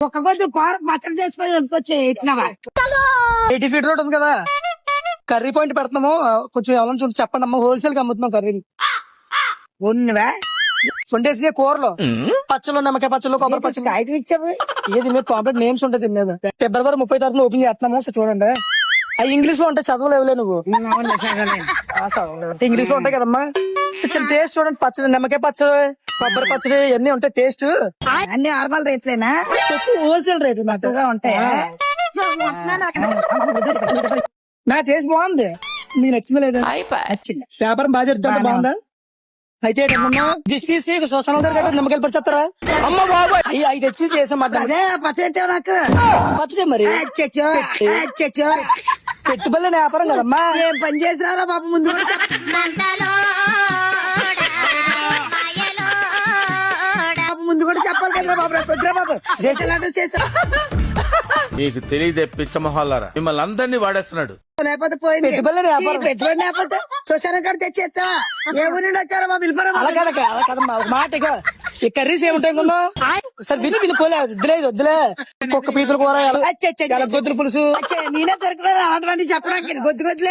ఒక కొద్ది కూర పచ్చడి చేసుకొని వండుకొచ్చి ఇట్టినవా 80 ఫీట్ రోడ్ ఉంది కదా, కర్రీ పాయింట్ పెడుతున్నాము. కొంచెం ఎవరైనా చూసి చెప్పండి అమ్మా, హోల్సేల్ కి అమ్ముతున్నాం కర్రీని. ఉన్నవా వండేసి కూరలు, పచ్చళ్ళు, నిమ్మకాయ పచ్చళ్ళు, కొబ్బరి పచ్చళ్ళు. ఐదు ఇచ్చావు ఏది మీద కాంప్లీట్ నేమ్స్ ఉంటుంది మీద. ఫిబ్రవరి 30 తారీఖున ఓపెన్ చేస్తున్నాము. సో చూడండి, అవి ఇంగ్లీష్ లో ఉంటాయి, చదవలేవులే నువ్వు. ఇంగ్లీష్ లో ఉంటాయి కదమ్మా. టేస్ట్ చూడండి, పచ్చడి, నిమ్మకాయ పచ్చడి, కొబ్బరి పచ్చడి ఇవన్నీ ఉంటాయి. టేస్ట్ అన్ని నార్మల్ రేట్లేనా? హోల్సేల్ రేట్ తక్కువగా ఉంటాయా? నా టేస్ట్ బాగుంది, మీకు నచ్చిందా లేదా? నచ్చింది. వ్యాపారం బాగా జరుగుతుందా? బాగుందా? అయితే దిష్టి తీసి సోషల్ నిమ్మకాయలు పరిచేస్తారా? అమ్మ బాబు అవి తెచ్చి చేసామాట. అదే పచ్చడి నాకు పచ్చడి మరి అచ్చచ్చో, అచ్చచ్చో. పెట్టుబడి వ్యాపారం కదమ్మా. ఏం పని చేసినారా బాబు? ముందు ముందు కూడా చెప్పాలి కదరా బాబు. వద్దురా బాబు, ఎట్లాంటి చేసా నీకు తెలియదే పిచ్చ మొహాలారా, మిమ్మల్ని అందరినీ వాడేస్తున్నాడు. లేకపోతే పోయింది పెట్టుబడి వ్యాపారం. పెట్టుబడి లేకపోతే శ్మశానం కాడ తెచ్చేస్తా. ఏ ఊరి నుండి వచ్చారా బాబు? అలా కదమ్మా, ఒక మాట ఇక. ఈ కర్రీస్ ఏముంటాయి కొన్నా సరే విని పోలే. వద్దులే వద్దులే, కుక్క పీతల కూర, గొద్దుల పులుసు. నేనే దొరకలేదు అలాంటివన్నీ చెప్పడానికి. గొద్దు గొద్దులు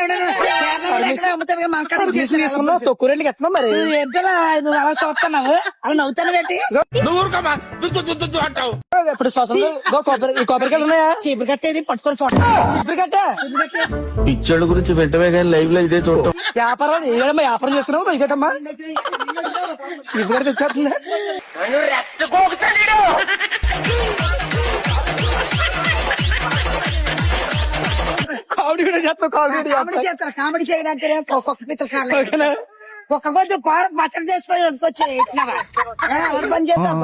అమ్ముతాడు తీసుకున్నావు, తక్కువ రెండుకి ఎత్తున్నావు మరి. నువ్వు అలా చూస్తున్నావు, అలా నవ్వుతాను పెట్టి. నువ్వు ఊరుకోమా, దుద్దు దుద్దు దుద్దు అంటావు. ఇప్పుడు శ్వాసలు ఈ కొబ్బరికాయలు ఉన్నాయా? చీపురు కట్టేది పట్టుకొని చూడ. చీపురు కట్ట పిచ్చోళ్ళ గురించి వెంటనే కానీ లైవ్ లో ఇదే చూడటం. వ్యాపారం ఏదమ్మా, వ్యాపారం చేసుకున్నావు ఇకటమ్మా. చీపురు కట్ట తెచ్చేస్తుంది. కామెడీ కూడా చేస్తావు, కామెడీ చేస్తారు. కామెడీ చేయడానికి ఒక్కొక్క పిత్ర ఒక్క కొద్ది కూర పచ్చడి చేసుకొని వండుకొచ్చి ఇట్టినవా? పని చేద్దాం.